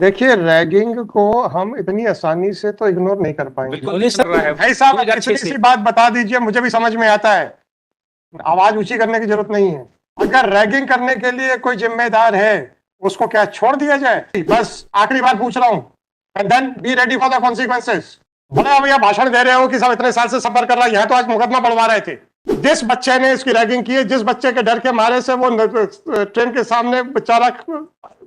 देखिए, रैगिंग को हम इतनी आसानी से तो इग्नोर नहीं कर पाएंगे। बिल्कुल नहीं कर रहा है भाई साहब, 2006 इतनी से। सी बात बता दीजिए, मुझे भी समझ में आता है। आवाज ऊंची करने की जरूरत नहीं है। अगर रैगिंग करने के लिए कोई जिम्मेदार है, उसको क्या छोड़ दिया जाए? बस आखिरी बार पूछ रहा हूं, and then be ready for the consequences. बोले भैया भाषण दे रहे हो कि सब इतने साल से सफर कर रहा है, यहाँ तो आज मुकदमा बढ़वा रहे थे। जिस बच्चे ने इसकी रैगिंग की है, जिस बच्चे के डर के मारे से वो ट्रेन के सामने बेचारा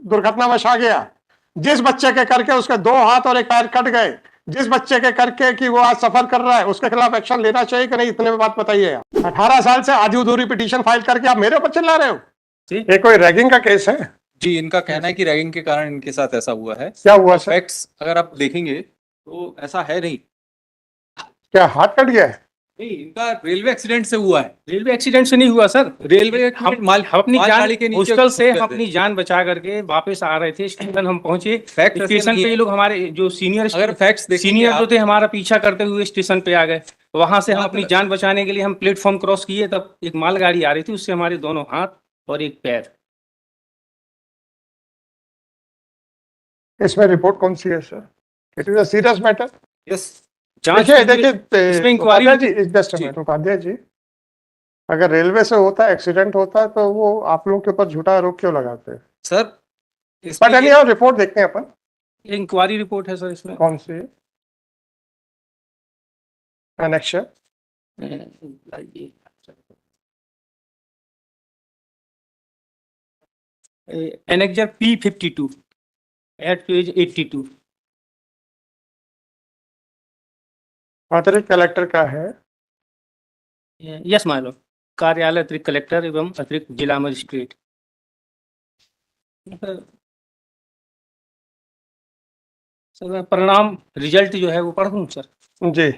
दुर्घटनावश आ गया, जिस बच्चे के करके उसके 2 हाथ और 1 पैर कट गए, जिस बच्चे के करके कि वो आज सफर कर रहा है, उसके खिलाफ एक्शन लेना चाहिए कि नहीं? इतने में बात बताइए। 18 साल से आधी अधूरी पिटीशन फाइल करके आप मेरे ऊपर चिल्ला रहे हो? ये कोई रैगिंग का केस है? जी, इनका कहना है कि रैगिंग के कारण इनके साथ ऐसा हुआ है। क्या हुआ सर? फैक्ट्स अगर आप देखेंगे तो ऐसा है नहीं। क्या हाथ कट गया है? नहीं, इनका रेलवे एक्सीडेंट से हुआ है। रेलवे एक्सीडेंट से नहीं हुआ सर। रेलवे हम अपनी माल जान गाड़ी के नीचे मुश्किल से घुस हम गए अपनी थे। जान बचा करके वापस आ रहे थे। स्टेशन हम पहुंचे, फैक्ट ऐसे स्टेशन नहीं पे है। ये लोग हमारे जो अगर फैक्ट्स देखेंगे सीनियर जो आप, थे हमारा पीछा करते हुए स्टेशन पे आ गए। वहां से हम मात्र- अपनी जान बचाने के लिए हम प्लेटफॉर्म क्रॉस किए, तब एक मालगाड़ी आ रही थी, उससे हमारे दोनों हाथ और 1 पैर। इसमें रिपोर्ट कौन सी है sir? It is a serious matter. Yes, जांच देखिए के लिए- देखिए, इसमें inquiry Upadhyay ji, just minute Upadhyay ji, अगर रेलवे से होता है, एक्सीडेंट होता है, तो वो आप लोग के ऊपर झूठा आरोप क्यों लगाते हैं? Sir but any how, report देखते हैं अपन। इंक्वायरी रिपोर्ट है सर इसमें। कौन सी? Annexure annexure P52 at page 82। अतिरिक्त कलेक्टर का है। यस माय लॉर्ड, कार्यालय अतिरिक्त कलेक्टर एवं अतिरिक्त जिला मजिस्ट्रेट। सर परिणाम रिजल्ट जो है वो पढ़ दूं सर? जी।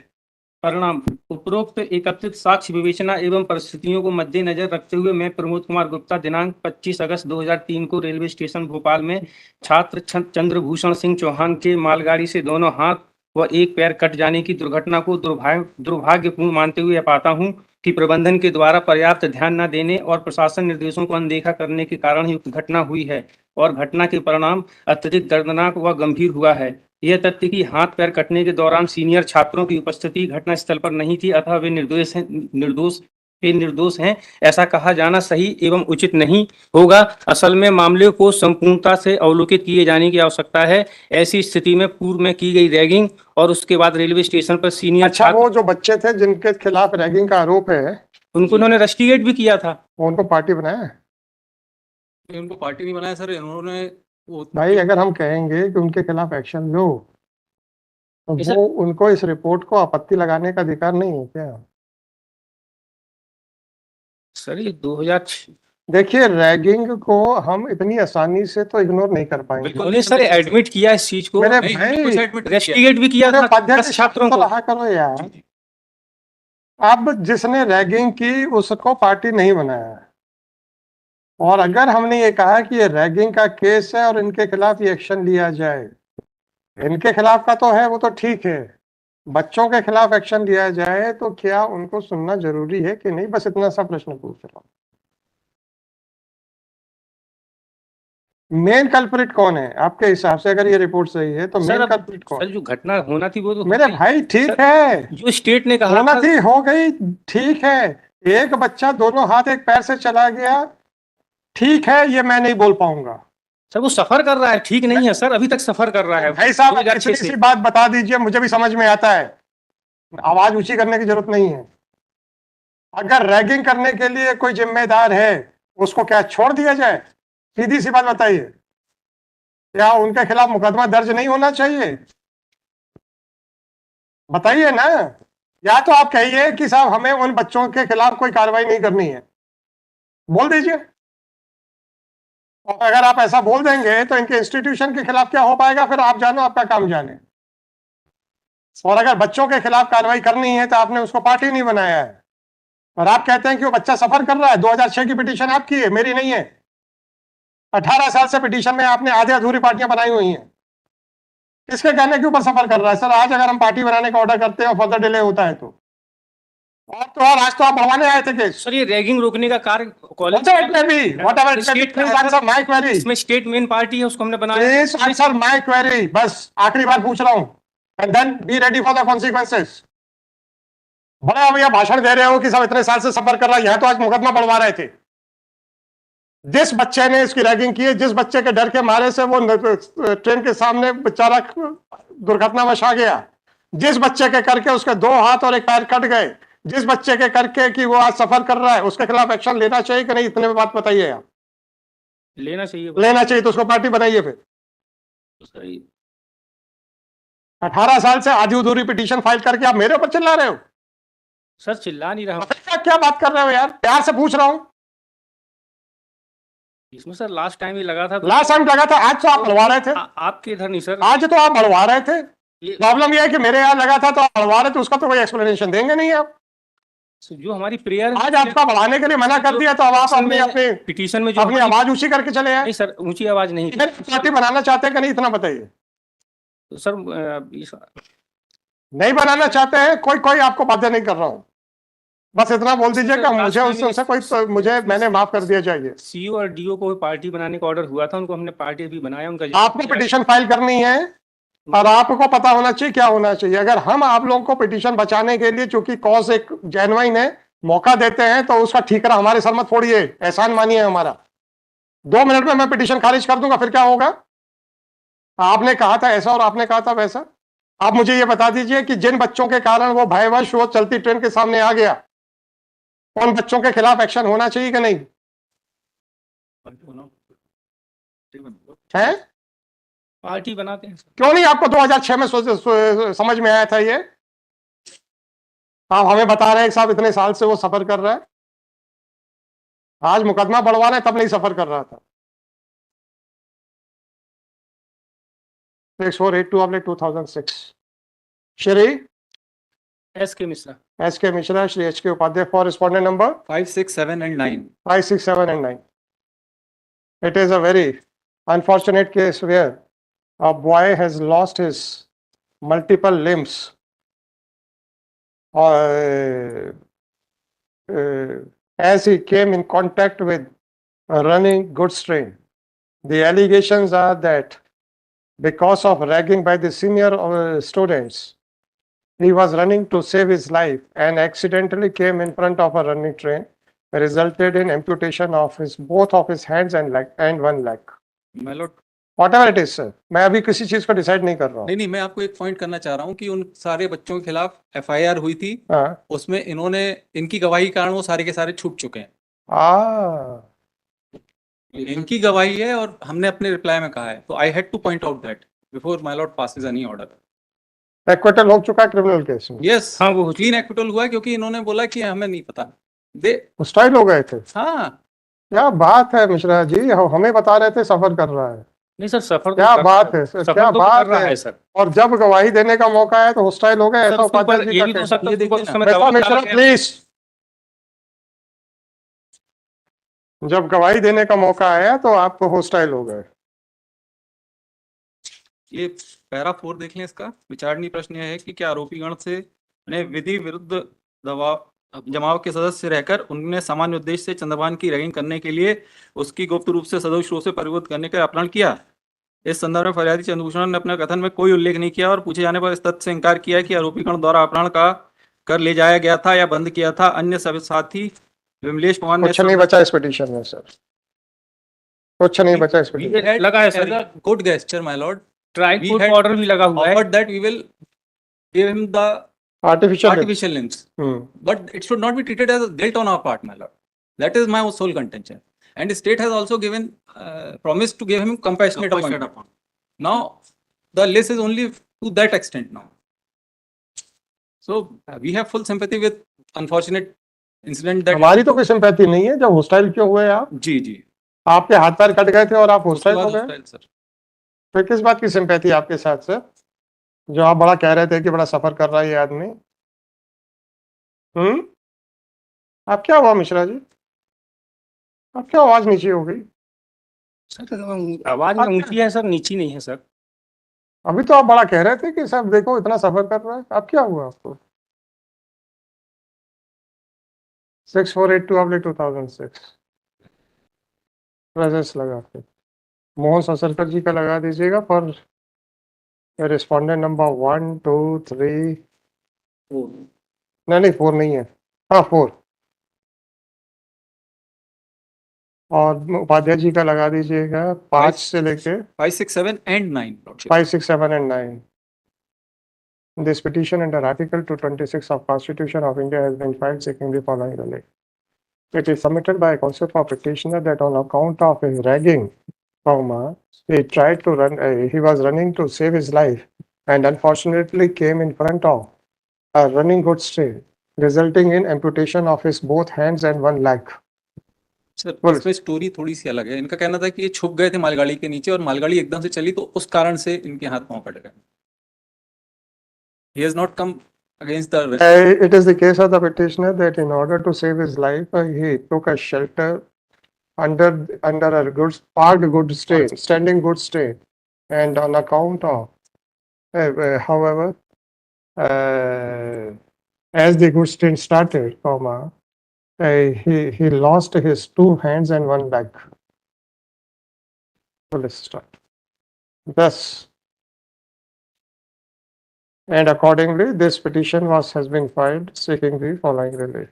परिणाम: उपरोक्त एकत्रित साक्ष्य विवेचना एवं परिस्थितियों को मद्देनजर रखते हुए मैं प्रमोद कुमार गुप्ता दिनांक 25 अगस्त 2003 को रेलवे स्टेशन भोपाल में छात्र चंद्रभूषण सिंह चौहान के मालगाड़ी से दोनों हाथ व 1 पैर कट जाने की दुर्घटना को दुर्भाग्यपूर्ण मानते हुए पाता हूं कि प्रबंधन के द्वारा पर्याप्त ध्यान न देने और प्रशासन निर्देशों को अनदेखा करने के कारण ही घटना हुई है और घटना के परिणाम अत्यधिक दर्दनाक व गंभीर हुआ है। यह तथ्य कि हाथ पैर कटने के दौरान सीनियर छात्रों की उपस्थिति घटनास्थल पर नहीं थी, अतः वे निर्दोष हैं, ऐसा कहा जाना सही एवं उचित नहीं होगा। असल में मामले को संपूर्णता से अवलोकित किए जाने की आवश्यकता है। ऐसी स्थिति में पूर्व में की गई रैगिंग और उसके बाद रेलवे स्टेशन पर सीनियर अच्छा, वो जो बच्चे थे जिनके खिलाफ रैगिंग का आरोप है, उनको उन्होंने रस्टिकेट भी किया था। वो उनको पार्टी बनाया है? उनको पार्टी नहीं बनाया सर, इन्होंने भाई, अगर हम कहेंगे कि उनके खिलाफ एक्शन लो, तो ऐसा- वो उनको इस रिपोर्ट को आपत्ति लगाने का अधिकार नहीं है क्या? सर ये 2006 देखिए, रैगिंग को हम इतनी आसानी से तो इग्नोर नहीं कर पाएंगे। बिल्कुल उन्होंने सर एडमिट किया इस चीज को, मेरे नहीं, भाई, कुछ एडमिट किया। रेस्टिकेट भी किया था उपाध्याय 10 छात्रों तो को। रहा करो यार। अब जिसने रैगिंग की उसको पार्टी नहीं बनाया है, और अगर हमने ये कहा कि ये रैगिंग का केस है और इनके खिलाफ ये एक्शन लिया जाए, इनके खिलाफ का तो है, वो तो ठीक है। बच्चों के खिलाफ एक्शन लिया जाए तो क्या उनको सुनना जरूरी है कि नहीं? बस इतना सा प्रश्न पूछ रहा हूँ। मेन कल्प्रिट कौन है आपके हिसाब से? अगर ये रिपोर्ट सही है तो सर मेन अब कल्प्रिट कौन? सर जो घटना होना थी वो तो मेरे भाई ठीक है, जो स्टेट ने कहा होना था, थी, हो गई, ठीक है। एक बच्चा दोनों हाथ 1 पैर से चला गया, ठीक है, ये मैं नहीं बोल पाऊंगा। सर वो सफर कर रहा है, ठीक नहीं है सर, अभी तक सफर कर रहा है। भाई साहब, 2006 इतनी से। सी बात बता दीजिए, मुझे भी समझ में आता है। आवाज ऊंची करने की जरूरत नहीं है। अगर रैगिंग करने के लिए कोई जिम्मेदार है, उसको क्या छोड़ दिया जाए? सीधी सी बात बताइए, क्या उनके खिलाफ मुकदमा दर्ज नहीं होना चाहिए? बताइए ना। या तो आप कहिए कि साहब हमें उन बच्चों के खिलाफ कोई कार्रवाई नहीं करनी है, बोल दीजिए। और अगर आप ऐसा बोल देंगे तो इनके इंस्टीट्यूशन के खिलाफ क्या हो पाएगा, फिर आप जानो, आपका काम जाने। और अगर बच्चों के खिलाफ कार्रवाई करनी है तो आपने उसको पार्टी नहीं बनाया है, और आप कहते हैं कि वो बच्चा सफर कर रहा है। 2006 की पिटीशन आपकी है, मेरी नहीं है। 18 साल से पिटीशन में आपने आधे अधूरी पार्टियां बनाई हुई हैं। किसके कहने के ऊपर सफर कर रहा है? सर आज अगर हम पार्टी बनाने का ऑर्डर करते हैं और फर्दर डिले होता है तो और तो और आज तो आप बढ़वाने आए थे केस। सर ये रैगिंग रोकने का कार्य college Whatever it may be, whatever it may be, please answer my query. इसमें स्टेट मेन पार्टी है, उसको हमने बनाया। Please answer my query. बस आखिरी बार पूछ रहा हूं। And then be ready for the consequences. बड़ा भैया भाषण दे रहे हो कि सब इतने साल से सफर कर रहा है, यहां तो आज मुकदमा बढ़वा रहे थे। जिस बच्चे ने इसकी रैगिंग की है, जिस बच्चे के डर के मारे से वो ट्रेन के सामने बेचारा दुर्घटनावश आ गया, जिस बच्चे के करके उसके 2 हाथ और 1 पैर कट गए, जिस बच्चे के करके कि वो आज सफर कर रहा है, उसके खिलाफ एक्शन लेना चाहिए कि नहीं? इतने में बात बताइए आप। लेना चाहिए। लेना चाहिए तो उसको पार्टी बनाइए फिर। सही 18 साल से आधी अधूरी पिटीशन फाइल करके आप मेरे ऊपर चिल्ला रहे हो। सर चिल्ला नहीं रहा हूँ। क्या बात कर रहे हो यार, प्यार से पूछ रहा हूं। इसमें सर लास्ट टाइम ही लगा था। लास्ट टाइम लगा था, आज तो आप बढ़वा रहे थे। आपके इधर नहीं सर, आज तो आप बढ़वा रहे थे। ये प्रॉब्लम यह है कि मेरे यहाँ लगा था तो आप बढ़वा रहे थे, उसका तो कोई एक्सप्लेनेशन देंगे नहीं आप। जो हमारी प्रेयर आज आपका बढ़ाने के लिए मना कर दिया तो अब आप अपनी अपनी पिटीशन में जो अपनी आवाज ऊंची करके चले आए। नहीं सर, ऊंची आवाज नहीं थी। पार्टी बनाना चाहते हैं कि नहीं, इतना बताइए। तो सर नहीं बनाना चाहते हैं, कोई आपको बाध्य नहीं कर रहा हूँ, बस इतना बोल दीजिए कि मुझे उससे कोई मुझे मैंने माफ कर दिया चाहिए। सीओ और डीओ को पार्टी बनाने का ऑर्डर हुआ था, उनको हमने पार्टी भी बनाया। उनका आपको पिटीशन फाइल करनी है और आपको पता होना चाहिए क्या होना चाहिए। अगर हम आप लोगों को पिटीशन बचाने के लिए, चूंकि कॉज एक जेन्युइन है, मौका देते हैं तो उसका ठीकरा हमारे सर मत फोड़िए, एहसान मानिए हमारा। 2 मिनट में मैं पिटीशन खारिज कर दूंगा, फिर क्या होगा? आपने कहा था ऐसा और आपने कहा था वैसा। आप मुझे ये बता दीजिए कि जिन बच्चों के कारण वो भयवश वो चलती ट्रेन के सामने आ गया, उन बच्चों के खिलाफ एक्शन होना चाहिए कि नहीं है? पार्टी बनाते हैं। क्यों नहीं आपको 2006 में समझ में आया था ये? आप हमें बता रहे हैं कि साहब इतने साल से वो सफर कर रहा है, आज मुकदमा बढ़वा रहे हैं, तब नहीं सफर कर रहा था। 6482/2006 Shri SK Mishra, SK Mishra, Shri HK Upadhyay for respondent number 5, 6, 7 and 9. 5, 6, 7 and 9. It is a very unfortunate case where a boy has lost his multiple limbs as he came in contact with a running goods train. The allegations are that because of ragging by the senior students, he was running to save his life and accidentally came in front of a running train, resulted in amputation of both of his hands and one leg. My lord, Whatever it is, sir. मैं अभी किसी चीज को decide नहीं कर रहा हूँ। नहीं, मैं आपको एक पॉइंट करना चाह रहा हूँ कि उन सारे बच्चों के खिलाफ FIR हुई थी। हाँ। उसमें इन्होंने इनकी गवाही के कारण वो सारे के सारे छूट चुके हैं। इनकी गवाही है और हमने अपने रिप्लाई में कहा है, तो I had two point out that before my Lord passes any order. Acquittal हो चुका है क्रिमिनल केस में? यस, हाँ वो क्लीन एक्विटल हुआ है क्योंकि इन्होंने बोला कि हमें नहीं पता। दे स्टाइल हो गए थे। हाँ, क्या बात है मिश्रा जी, हमें बता रहे थे सफर कर रहा है। नहीं सर, सफर क्या बात है सर, क्या बात है सर। और जब गवाही देने का मौका है तो हॉस्टाइल हो गए, ऐसा उपाध्याय जी ये भी तो सकता है, देखिए उस ना। समय मिश्रा दबाव मिश्रा डाला गया। प्लीज, जब गवाही देने का मौका आया तो आप हॉस्टाइल हो गए। ये पैरा 4 देख लें। इसका विचारणीय प्रश्न यह है कि क्या आरोपीगण से ने विधि विरुद्ध दबाव जमाव के सदस्य रहकर उन्होंने सामान्य उद्देश्य से चंद्रभान की रैगिंग करने के लिए उसकी गुप्त रूप से सदोष रूप से परिवर्तित करने का अपहरण किया। इस संदर्भ में फरियादी चंद्रभूषण ने अपने कथन में कोई उल्लेख नहीं किया और पूछे जाने पर इस तथ्य से इंकार किया कि आरोपीगण द्वारा अपहरण का कर ले जाया गया था या बंद किया था। अन्य सभी साथी विमलेश पवार ने कुछ नहीं बचा इस पिटीशन में सर, कुछ नहीं बचा इस पिटीशन। लगा है sir, good gesture my Lord, trial court order भी लगा हुआ है offered that we will give him the artificial limbs, but it should not be treated as a guilt on our part, my lord. That is my sole contention. And the state has also given promised to give him compassionate appointment. Now the list is only to that extent now. So we have full sympathy with unfortunate incident that हमारी तो कोई sympathy नहीं है। जब hostile क्यों हुए आप? जी जी, आपके हाथ पैर कट गए थे और आप हॉस्टाइल हो गए, सर। फिर किस बात की सिंपैथी आपके साथ सर? जो आप बड़ा कह रहे थे कि बड़ा सफर कर रहा है ये आदमी। आप क्या हुआ मिश्रा जी, आप क्या आवाज नीचे हो गई? सर आवाज में ऊंची है सर, नीची नहीं है सर। अभी तो आप बड़ा कह रहे थे कि सर देखो इतना सफर कर रहा है, आप क्या हुआ आपको? 648/2006 प्रेजेंस लगा के मोहन ससरकर जी का लगा दीजिएगा फॉर रिस्पोंडेंट नंबर 1 2 3 नहीं 4 नहीं है, हाँ 4, और उपाध्याय जी का लगा दीजिएगा 5 से लेके 5, 6, 7 and 9. Lordship. 5, 6, 7 and 9. This petition under Article 226 of Constitution of India has been filed seeking the following relief. It is submitted by a counsel for petitioner that on account of his ragging, he tried to run, he was running to save his life and unfortunately came in front of a running goods train, resulting in amputation of his both hands and one leg. Sir बोलो। इसमें story थोड़ी सी अलग है। इनका कहना था कि ये छुप गए थे मालगाड़ी के नीचे और मालगाड़ी एकदम से चली तो उस कारण से इनके हाथ पांव कट गए। He has not come against the It is the case of the petitioner that in order to save his life, he took a shelter under a goods parked goods train, standing goods train, and on account of, however, as the goods train started, he lost his two hands and one leg. So let's start. Thus, and accordingly, this petition has been filed seeking the following relief.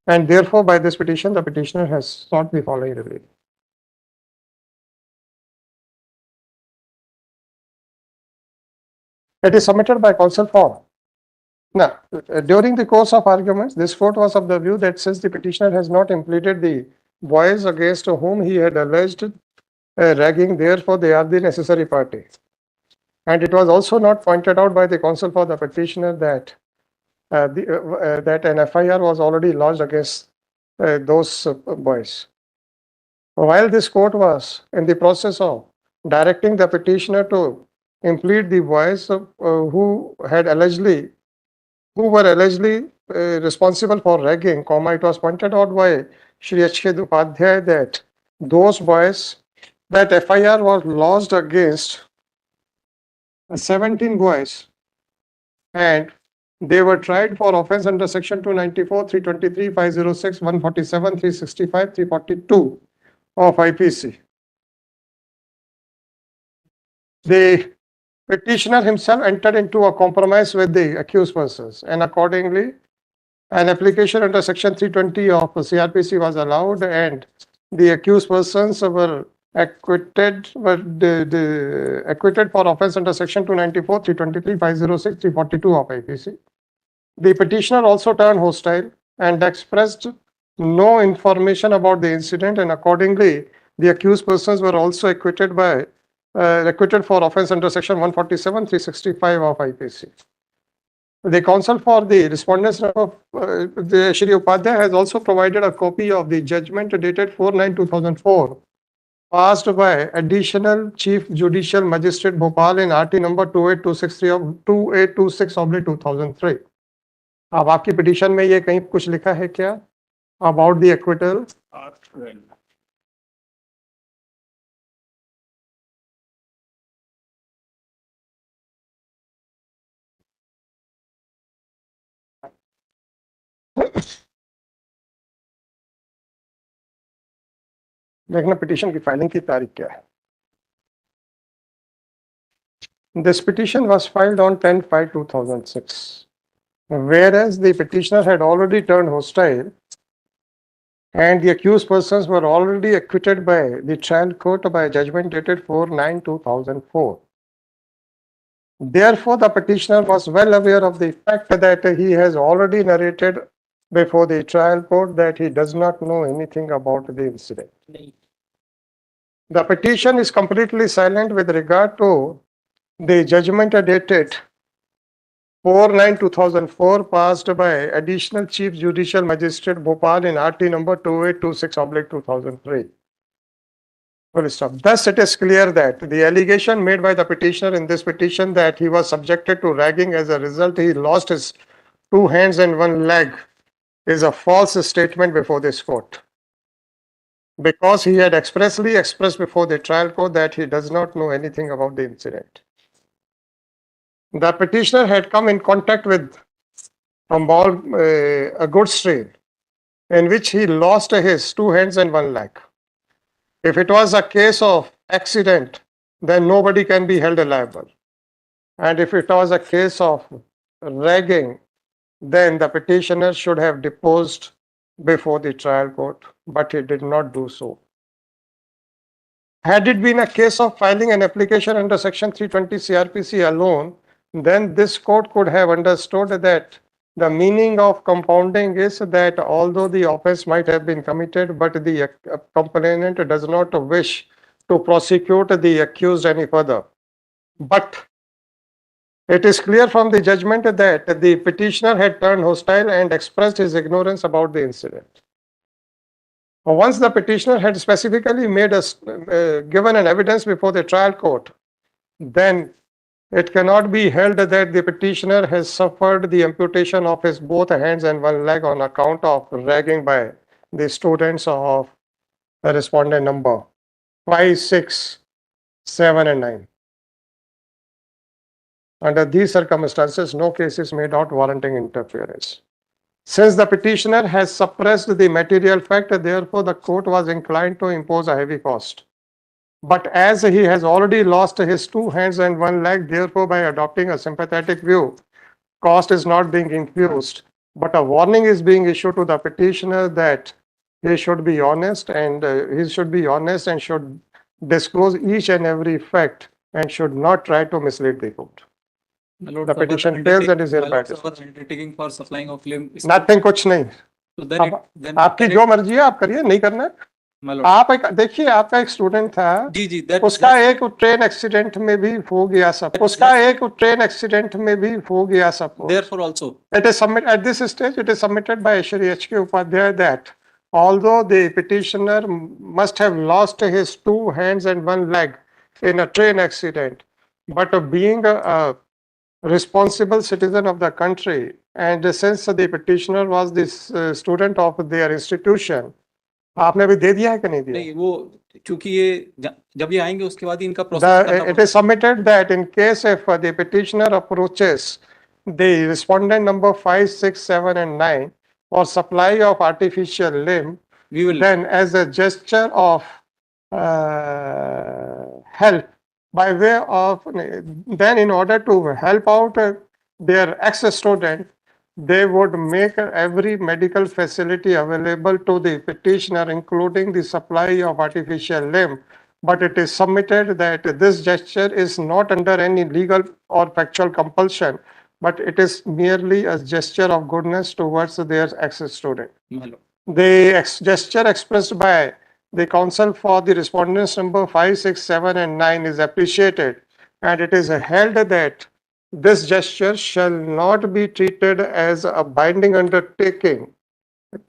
And therefore, by this petition, the petitioner has sought the following relief. It is submitted by counsel for. Now, during the course of arguments, this court was of the view that since the petitioner has not implemented the boys against whom he had alleged ragging, therefore they are the necessary party. And it was also not pointed out by the counsel for the petitioner that that an FIR was already lodged against those boys. While this court was in the process of directing the petitioner to implead the boys who were allegedly responsible for ragging, it was pointed out by Shri H.K. Upadhyay that those boys, that FIR was lodged against 17 boys, and they were tried for offense under section 294, 323, 506, 147, 365, 342 of IPC. The petitioner himself entered into a compromise with the accused persons, and accordingly, an application under section 320 of CRPC was allowed, and the accused persons were acquitted for offense under section 294, 323, 506, 342 of IPC. The petitioner also turned hostile and expressed no information about the incident, and accordingly, the accused persons were also acquitted for offense under section 147, 365 of IPC. The counsel for the respondents of Shri Upadhyay has also provided a copy of the judgment dated 4/9/2004, passed by Additional Chief Judicial Magistrate Bhopal in RT number 2826/2003. अब आपकी petition में ये कहीं कुछ लिखा है क्या about the acquittal? देखना पिटीशन की फाइलिंग की तारीख क्या है. This petition was filed on 10/5/2006, whereas the petitioner had already turned hostile and the accused persons were already acquitted by the trial court by judgment dated 4/9/2004. Therefore, the petitioner was well aware of the fact that he has already narrated before the trial court that he does not know anything about the incident. The petition is completely silent with regard to the judgment dated 4/9/2004 passed by Additional Chief Judicial Magistrate Bhopal in RT number 2826/2003. Full stop. Thus, it is clear that the allegation made by the petitioner in this petition that he was subjected to ragging as a result he lost his two hands and one leg is a false statement before this court, because he had expressly expressed before the trial court that he does not know anything about the incident. The petitioner had come in contact with a goods train in which he lost his 2 hands and 1 leg. If it was a case of accident, then nobody can be held liable. And if it was a case of ragging, then the petitioner should have deposed before the trial court, but he did not do so. Had it been a case of filing an application under Section 320 CRPC alone, then this court could have understood that the meaning of compounding is that although the offense might have been committed, but the complainant does not wish to prosecute the accused any further. But it is clear from the judgment that the petitioner had turned hostile and expressed his ignorance about the incident. Once the petitioner had specifically made given an evidence before the trial court, then it cannot be held that the petitioner has suffered the amputation of his both hands and 1 leg on account of ragging by the students of the respondent number 5, 6, 7, and 9. Under these circumstances, no case is made out warranting interference. Since the petitioner has suppressed the material fact, therefore the court was inclined to impose a heavy cost. But as he has already lost his 2 hands and 1 leg, therefore by adopting a sympathetic view, cost is not being infused, but a warning is being issued to the petitioner that he should be honest and should disclose each and every fact and should not try to mislead the court. My lord, The sir, was petition fails and is my lord, hereby sir, was dismissed. undertaking for supplying of limb. Nothing, कुछ नहीं. So then it, then आपकी जो मर्जी है आप करिए, नहीं करना. my lord. आप एक देखिए, आपका एक स्टूडेंट था, जी जी, that उसका एक ट्रेन एक्सीडेंट में भी हो गया सब. उसका एक ट्रेन एक्सीडेंट में भी हो गया सब. therefore also. It is submitted at this stage. It is submitted by Shri H.K. Upadhyay that although the petitioner must have lost his 2 hands and 1 leg in a train accident, but being a responsible citizen of the country, and since the petitioner was this student of their institution, आपने भी दे दिया है कि नहीं दिया? नहीं, वो चूंकि ये जब ये आएंगे उसके बाद ही इनका process It is submitted that in case if the petitioner approaches the respondent number 5, 6, 7, and 9 for supply of artificial limb, we will then as a gesture of help by way of, then in order to help out their ex-student, they would make every medical facility available to the petitioner, including the supply of artificial limb. But it is submitted that this gesture is not under any legal or factual compulsion, but it is merely a gesture of goodness towards their ex-student. my lord. The gesture expressed by the counsel for the respondents number 5, 6, 7, and 9 is appreciated, and it is held that this gesture shall not be treated as a binding undertaking,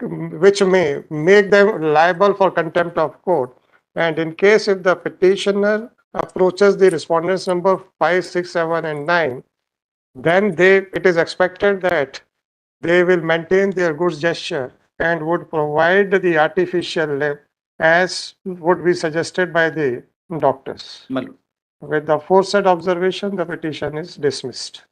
which may make them liable for contempt of court. And in case if the petitioner approaches the respondents number 5, 6, 7, and 9, then it is expected that they will maintain their good gesture and would provide the artificial limb as would be suggested by the doctors. My lord. With the aforesaid observation, the petition is dismissed.